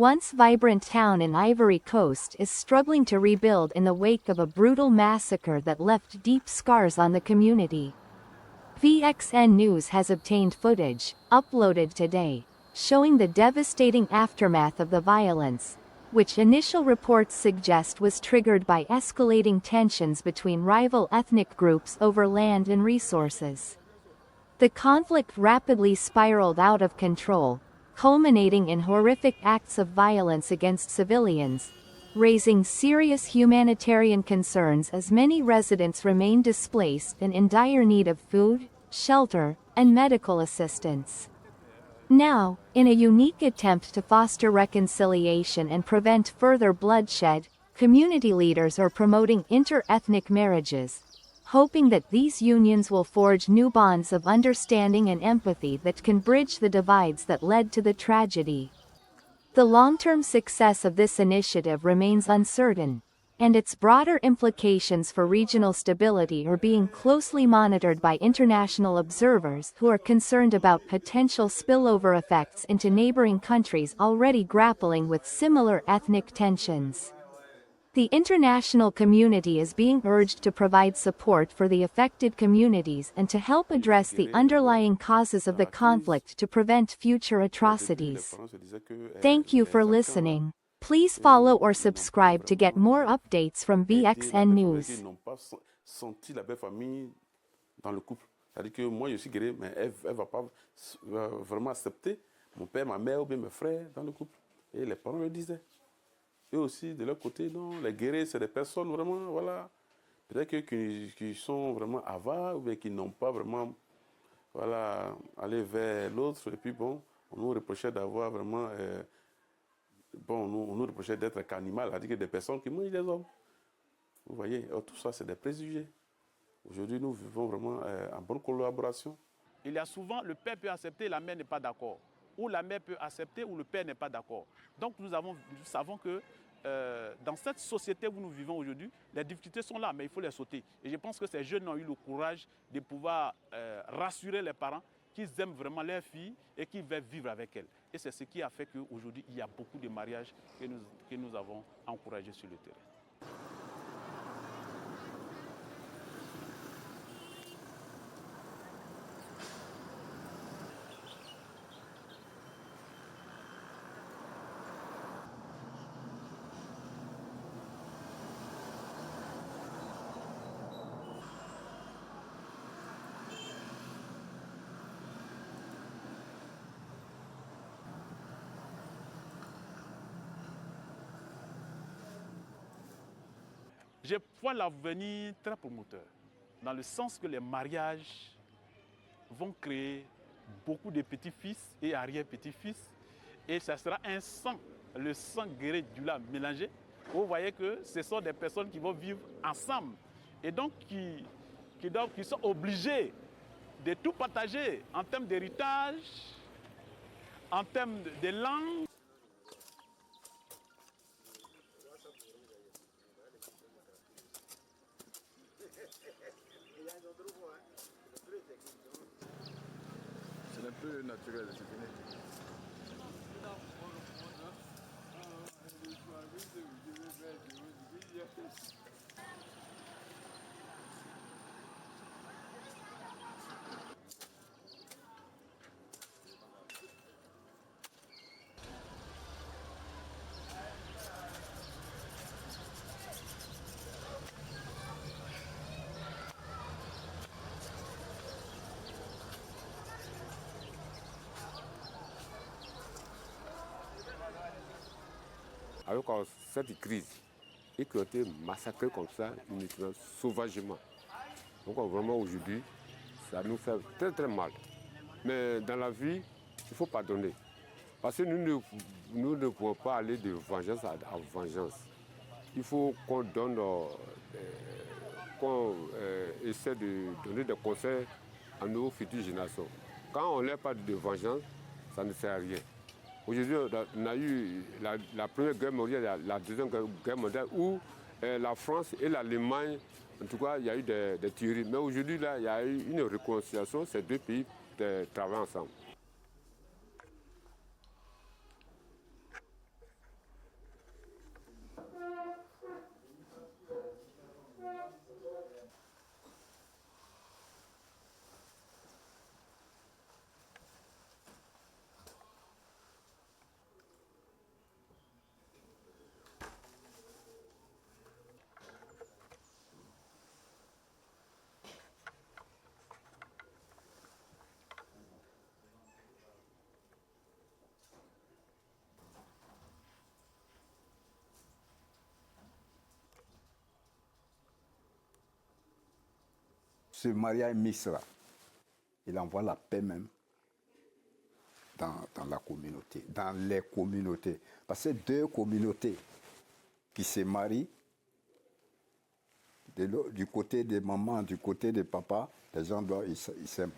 once vibrant town in Ivory Coast is struggling to rebuild in the wake of a brutal massacre that left deep scars on the community. VXN News has obtained footage, uploaded today, showing the devastating aftermath of the violence, which initial reports suggest was triggered by escalating tensions between rival ethnic groups over land and resources. The conflict rapidly spiraled out of control, culminating in horrific acts of violence against civilians, raising serious humanitarian concerns as many residents remain displaced and in dire need of food, shelter, and medical assistance. Now, in a unique attempt to foster reconciliation and prevent further bloodshed, community leaders are promoting inter-ethnic marriages, hoping that these unions will forge new bonds of understanding and empathy that can bridge the divides that led to the tragedy. The long-term success of this initiative remains uncertain, and its broader implications for regional stability are being closely monitored by international observers who are concerned about potential spillover effects into neighboring countries already grappling with similar ethnic tensions. The international community is being urged to provide support for the affected communities and to help address the underlying causes of the conflict to prevent future atrocities. Thank you for listening. Please follow or subscribe to get more updates from VXN News. C'est-à-dire que moi je suis guéri, mais elle ne va pas vraiment accepter mon père, ma mère ou bien mes frères dans le couple. Et les parents le disaient. Eux aussi, de leur côté, non, les guéris, c'est des personnes vraiment, voilà, peut-être qui sont vraiment avares ou bien qui n'ont pas vraiment, voilà, allé vers l'autre. Et puis bon, on nous reprochait d'avoir vraiment, on nous reprochait d'être cannibales, c'est-à-dire que des personnes qui mangent des hommes. Vous voyez, alors, tout ça, c'est des préjugés. Aujourd'hui, nous vivons vraiment en bonne collaboration. Il y a souvent, le père peut accepter, la mère n'est pas d'accord. Ou la mère peut accepter, ou le père n'est pas d'accord. Donc nous savons que dans cette société où nous vivons aujourd'hui, les difficultés sont là, mais il faut les sauter. Et je pense que ces jeunes ont eu le courage de pouvoir rassurer les parents qu'ils aiment vraiment leur fille et qu'ils veulent vivre avec elle. Et c'est ce qui a fait qu'aujourd'hui, il y a beaucoup de mariages que nous avons encouragés sur le terrain. Je vois l'avenir très promoteur, dans le sens que les mariages vont créer beaucoup de petits-fils et arrière-petits-fils, et ça sera un sang, le sang guéri du lait mélangé. Vous voyez que ce sont des personnes qui vont vivre ensemble, et donc qui sont obligées de tout partager en termes d'héritage, en termes de langue. C'est un peu naturel, c'est fini. Avec cette crise, et qui ont été massacrés comme ça, uniquement, sauvagement. Donc vraiment aujourd'hui, ça nous fait très très mal. Mais dans la vie, il faut pardonner. Parce que nous ne pouvons pas aller de vengeance à vengeance. Il faut qu'on donne, qu'on essaie de donner des conseils à nos futures générations. Quand on n'a pas de vengeance, ça ne sert à rien. Aujourd'hui, on a eu la Première Guerre mondiale, la Deuxième Guerre mondiale, où la France et l'Allemagne, en tout cas, il y a eu des tueries. Mais aujourd'hui, là, il y a eu une réconciliation, ces deux pays travaillent ensemble. ce mariage mixte-là, il envoie la paix même dans la communauté, dans les communautés. Parce que deux communautés qui se marient, du côté des mamans, du côté des papas, les gens doivent, ils s'aiment.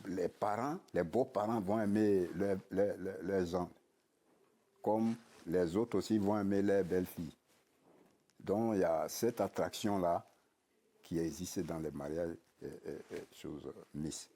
Les parents, les beaux-parents vont aimer leurs enfants, comme les autres aussi vont aimer leurs belles-filles. Donc il y a cette attraction-là qui existe dans les mariages choses mixtes.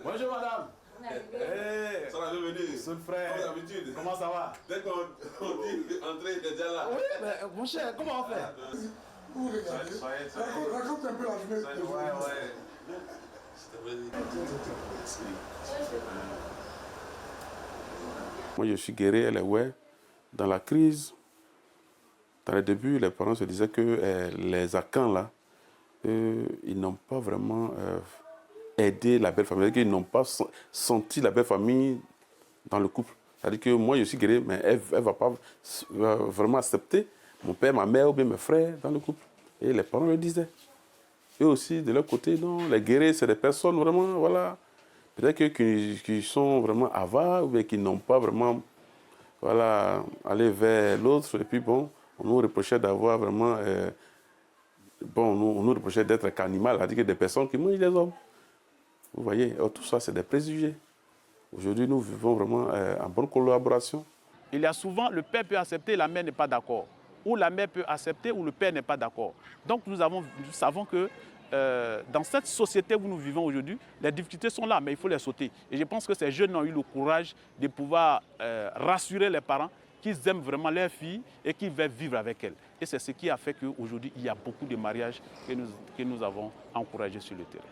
Bonjour madame. Hey, bienvenue. Son frère. Comme d'habitude. Comment ça va? Dès qu'on dit entrer, il est déjà là. Oui, mais mon cher, comment on fait? Vous regardez. Raconte un peu la journée. Moi, je suis guéri, elle est ouais. Dans la crise, dans les débuts, les parents se disaient que les Akans, là, ils n'ont pas vraiment aidé la belle famille. C'est-à-dire qu'ils n'ont pas senti la belle famille dans le couple. C'est-à-dire que moi, je suis guéri, mais elle ne va pas vraiment accepter mon père, ma mère ou bien mes frères dans le couple. Et les parents le disaient. Eux aussi, de leur côté, non, les guéris, c'est des personnes vraiment, voilà, peut-être qui sont vraiment avares ou bien qui n'ont pas vraiment, voilà, allé vers l'autre. Et puis bon, on nous reprochait d'avoir vraiment, on nous reprochait d'être cannibales, c'est-à-dire que des personnes qui mangent des hommes. Vous voyez, tout ça, c'est des préjugés. Aujourd'hui, nous vivons vraiment en bonne collaboration. Il y a souvent, le père peut accepter, la mère n'est pas d'accord. Ou la mère peut accepter, ou le père n'est pas d'accord. Donc nous savons que dans cette société où nous vivons aujourd'hui, les difficultés sont là, mais il faut les sauter. Et je pense que ces jeunes ont eu le courage de pouvoir rassurer les parents qu'ils aiment vraiment leur fille et qu'ils veulent vivre avec elle. Et c'est ce qui a fait qu'aujourd'hui, il y a beaucoup de mariages que nous avons encouragés sur le terrain.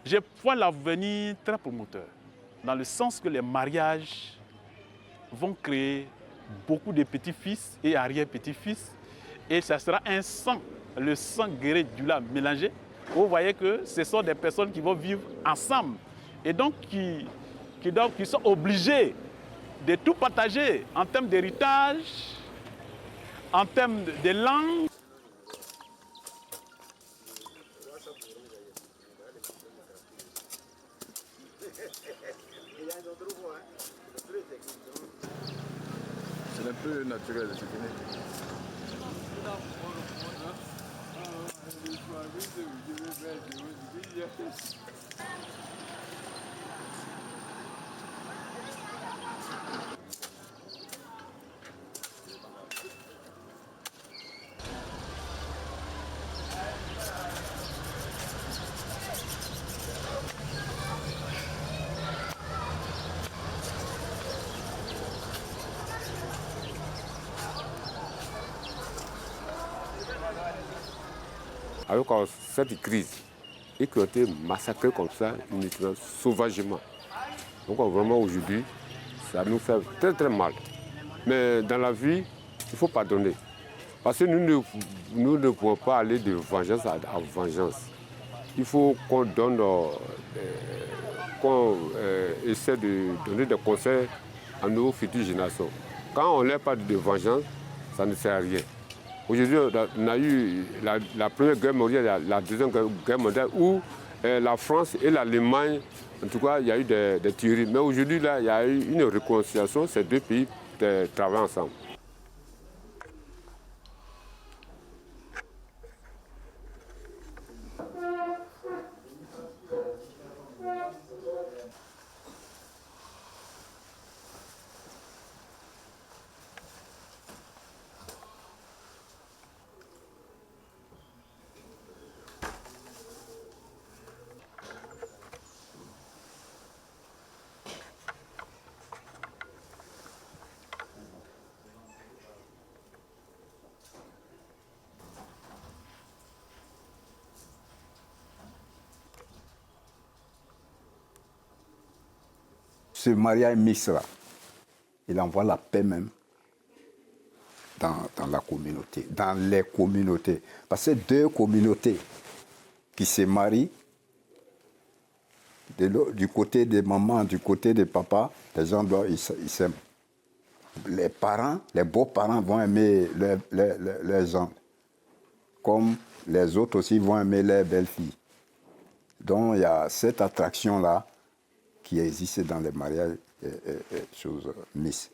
Je vois l'avenir très promoteur, dans le sens que les mariages vont créer beaucoup de petits-fils et arrière-petits-fils, et ça sera un sang, le sang guéri du lait mélangé. Vous voyez que ce sont des personnes qui vont vivre ensemble, et donc qui sont obligés de tout partager en termes d'héritage, en termes de langue. C'est un peu naturel, c'est fini. Avec cette crise, et qui ont été massacrés comme ça, uniquement, sauvagement. Donc vraiment aujourd'hui, ça nous fait très très mal. Mais dans la vie, il faut pardonner. Parce que nous ne pouvons pas aller de vengeance à vengeance. Il faut qu'on donne, qu'on essaie de donner des conseils à nos futures générations. Quand on n'a pas de vengeance, ça ne sert à rien. Aujourd'hui, on a eu la première guerre mondiale, la deuxième guerre mondiale, où la France et l'Allemagne, en tout cas, il y a eu des tueries. Mais aujourd'hui, là, il y a eu une réconciliation, ces deux pays travaillent ensemble. Ce mariage mixte-là, il envoie la paix même dans la communauté, dans les communautés. Parce que deux communautés qui se marient, du côté des mamans, du côté des papas, les gens ils s'aiment. Les parents, les beaux-parents vont aimer leurs enfants, comme les autres aussi vont aimer leurs belles-filles. Donc il y a cette attraction-là qui existe dans les mariages choses mixtes.